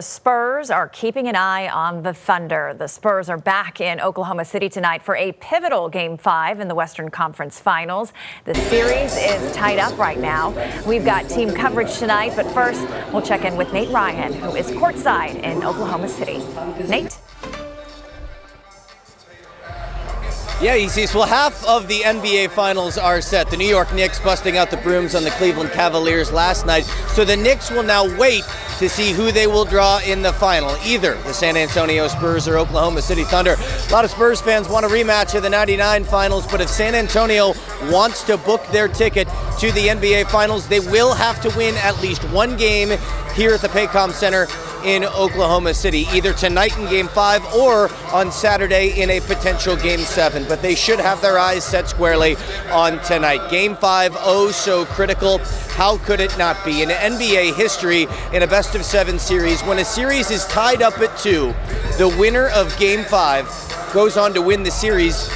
The Spurs are keeping an eye on the Thunder. The Spurs are back in Oklahoma City tonight for a pivotal Game 5 in the Western Conference Finals. The series is tied up right now. We've got team coverage tonight, but first we'll check in with Nate Ryan, who is courtside in Oklahoma City. Nate? Yeah, Isis. Well, half of the NBA Finals are set. The New York Knicks busting out the brooms on the Cleveland Cavaliers last night. So the Knicks will now wait to see who they will draw in the final, either the San Antonio Spurs or Oklahoma City Thunder. A lot of Spurs fans want a rematch of the '99 Finals, but if San Antonio wants to book their ticket to the NBA Finals, they will have to win at least one game here at the Paycom Center in Oklahoma City, either tonight in Game 5 or on Saturday in a potential Game 7. But they should have their eyes set squarely on tonight. Game 5, oh so critical. How could it not be? In NBA history, in a best-of-7 series, when a series is tied up at 2, the winner of Game 5 goes on to win the series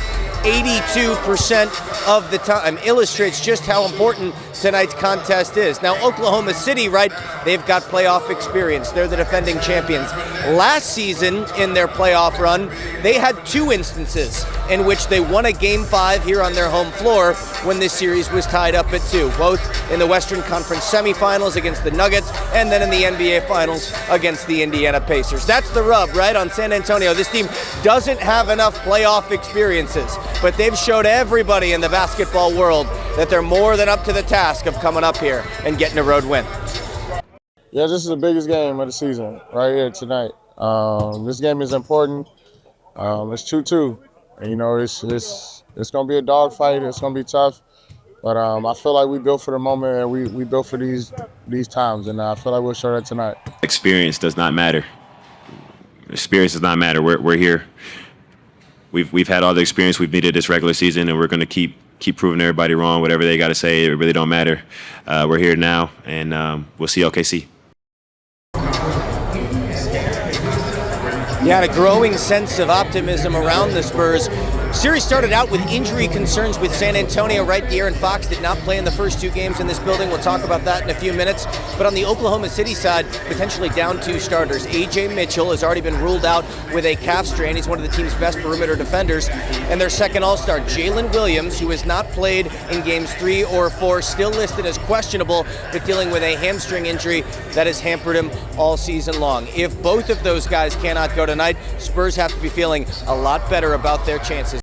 82% of the time. Illustrates just how important tonight's contest is. Now, Oklahoma City, right, they've got playoff experience. They're the defending champions. Last season, in their playoff run, they had 2 instances in which they won a Game 5 here on their home floor when this series was tied up at 2, both in the Western Conference semifinals against the Nuggets and then in the NBA Finals against the Indiana Pacers. That's the rub, right, on San Antonio. This team doesn't have enough playoff experiences, but they've showed everybody in the basketball world that they're more than up to the task of coming up here and getting a road win. Yeah, this is the biggest game of the season right here tonight. This game is important. It's 2-2. And, you know, it's going to be a dogfight. It's going to be tough. But I feel like we built for the moment, and we built for these times. And I feel like we'll show that tonight. Experience does not matter. Experience does not matter. We're here. We've had all the experience we've needed this regular season, and we're going to keep proving everybody wrong. Whatever they got to say, it really don't matter. We're here now, and we'll see OKC. Yeah, a growing sense of optimism around the Spurs. Series started out with injury concerns with San Antonio, right? De'Aaron Fox did not play in the first 2 games in this building. We'll talk about that in a few minutes. But on the Oklahoma City side, potentially down 2 starters. A.J. Mitchell has already been ruled out with a calf strain. He's one of the team's best perimeter defenders. And their second all-star, Jalen Williams, who has not played in games 3 or 4, still listed as questionable, but dealing with a hamstring injury that has hampered him all season long. If both of those guys cannot go tonight, Spurs have to be feeling a lot better about their chances.